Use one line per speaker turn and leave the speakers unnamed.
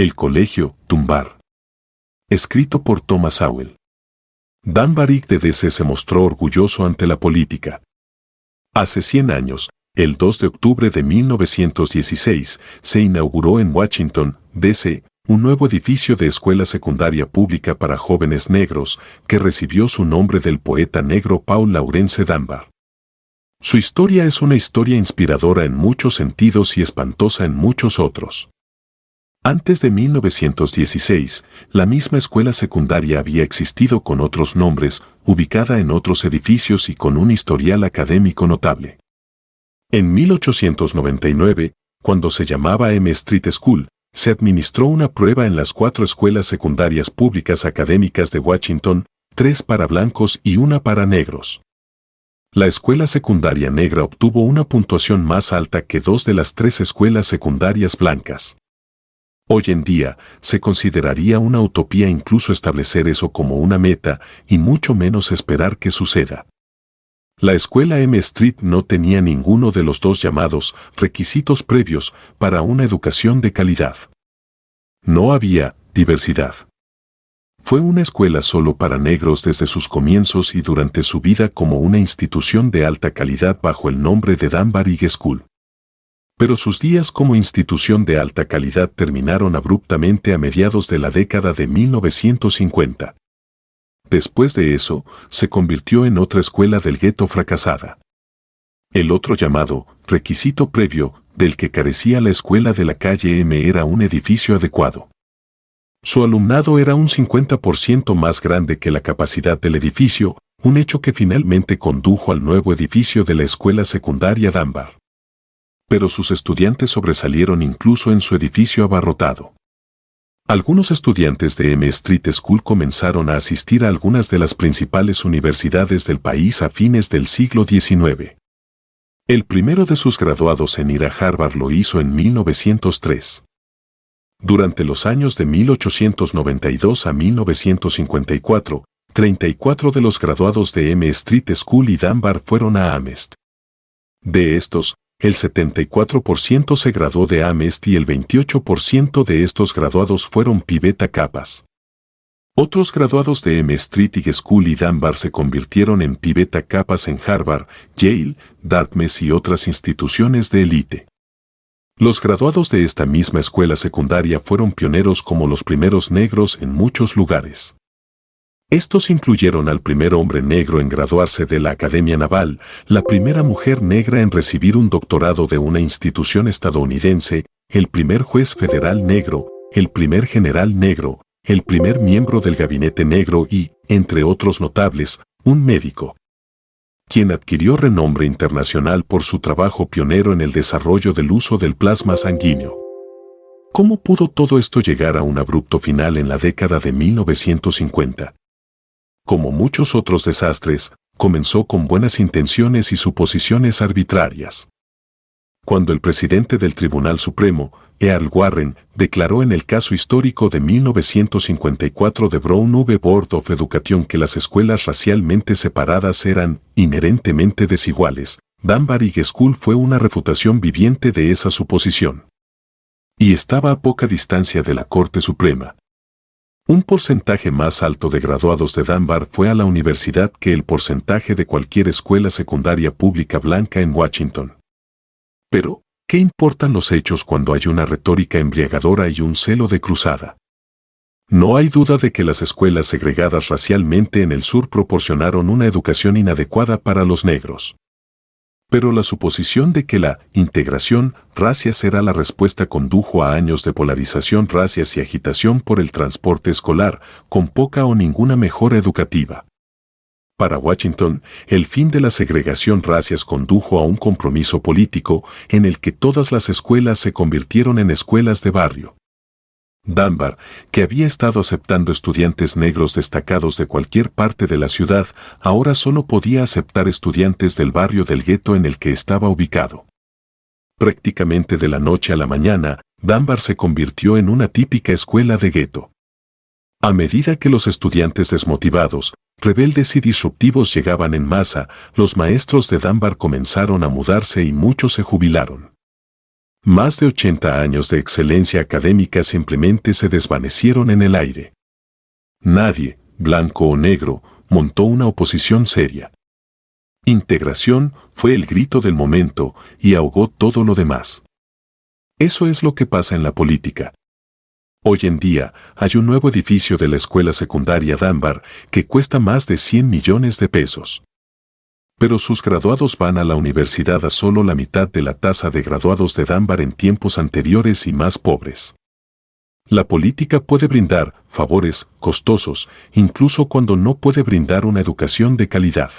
El colegio Dunbar. Escrito por Thomas Sowell. Dunbar IDDC se mostró orgulloso ante la política. Hace 100 años, el 2 de octubre de 1916, se inauguró en Washington, D.C., un nuevo edificio de escuela secundaria pública para jóvenes negros, que recibió su nombre del poeta negro Paul Laurence Dunbar. Su historia es una historia inspiradora en muchos sentidos y espantosa en muchos otros. Antes de 1916, la misma escuela secundaria había existido con otros nombres, ubicada en otros edificios y con un historial académico notable. En 1899, cuando se llamaba M Street School, se administró una prueba en las 4 escuelas secundarias públicas académicas de Washington, 3 para blancos y 1 para negros. La escuela secundaria negra obtuvo una puntuación más alta que 2 de las 3 escuelas secundarias blancas. Hoy en día, se consideraría una utopía incluso establecer eso como una meta, y mucho menos esperar que suceda. La escuela M Street no tenía ninguno de los 2 llamados requisitos previos para una educación de calidad. No había diversidad. Fue una escuela solo para negros desde sus comienzos y durante su vida como una institución de alta calidad bajo el nombre de Dunbar High School. Pero sus días como institución de alta calidad terminaron abruptamente a mediados de la década de 1950. Después de eso, se convirtió en otra escuela del gueto fracasada. El otro llamado requisito previo, del que carecía la escuela de la calle M, era un edificio adecuado. Su alumnado era un 50% más grande que la capacidad del edificio, un hecho que finalmente condujo al nuevo edificio de la escuela secundaria Dunbar. Pero sus estudiantes sobresalieron incluso en su edificio abarrotado. Algunos estudiantes de M Street School comenzaron a asistir a algunas de las principales universidades del país a fines del siglo XIX. El primero de sus graduados en ir a Harvard lo hizo en 1903. Durante los años de 1892 a 1954, 34 de los graduados de M Street School y Dunbar fueron a Amherst. De estos, el 74% se graduó de Amherst y el 28% de estos graduados fueron Pi Beta Kappas. Otros graduados de M Street High School y Dunbar se convirtieron en Pi Beta Kappas en Harvard, Yale, Dartmouth y otras instituciones de élite. Los graduados de esta misma escuela secundaria fueron pioneros como los primeros negros en muchos lugares. Estos incluyeron al primer hombre negro en graduarse de la Academia Naval, la primera mujer negra en recibir un doctorado de una institución estadounidense, el primer juez federal negro, el primer general negro, el primer miembro del gabinete negro y, entre otros notables, un médico, quien adquirió renombre internacional por su trabajo pionero en el desarrollo del uso del plasma sanguíneo. ¿Cómo pudo todo esto llegar a un abrupto final en la década de 1950? Como muchos otros desastres, comenzó con buenas intenciones y suposiciones arbitrarias. Cuando el presidente del Tribunal Supremo, Earl Warren, declaró en el caso histórico de 1954 de Brown v. Board of Education que las escuelas racialmente separadas eran inherentemente desiguales, Dunbar High School fue una refutación viviente de esa suposición. Y estaba a poca distancia de la Corte Suprema. Un porcentaje más alto de graduados de Dunbar fue a la universidad que el porcentaje de cualquier escuela secundaria pública blanca en Washington. Pero, ¿qué importan los hechos cuando hay una retórica embriagadora y un celo de cruzada? No hay duda de que las escuelas segregadas racialmente en el sur proporcionaron una educación inadecuada para los negros. Pero la suposición de que la integración racial será la respuesta condujo a años de polarización racial y agitación por el transporte escolar, con poca o ninguna mejora educativa. Para Washington, el fin de la segregación racial condujo a un compromiso político en el que todas las escuelas se convirtieron en escuelas de barrio. Dunbar, que había estado aceptando estudiantes negros destacados de cualquier parte de la ciudad, ahora solo podía aceptar estudiantes del barrio del gueto en el que estaba ubicado. Prácticamente de la noche a la mañana, Dunbar se convirtió en una típica escuela de gueto. A medida que los estudiantes desmotivados, rebeldes y disruptivos llegaban en masa, los maestros de Dunbar comenzaron a mudarse y muchos se jubilaron. Más de 80 años de excelencia académica simplemente se desvanecieron en el aire. Nadie, blanco o negro, montó una oposición seria. Integración fue el grito del momento y ahogó todo lo demás. Eso es lo que pasa en la política. Hoy en día hay un nuevo edificio de la escuela secundaria Dunbar que cuesta más de 100 millones de pesos. Pero sus graduados van a la universidad a solo la mitad de la tasa de graduados de Dunbar en tiempos anteriores y más pobres. La política puede brindar favores costosos, incluso cuando no puede brindar una educación de calidad.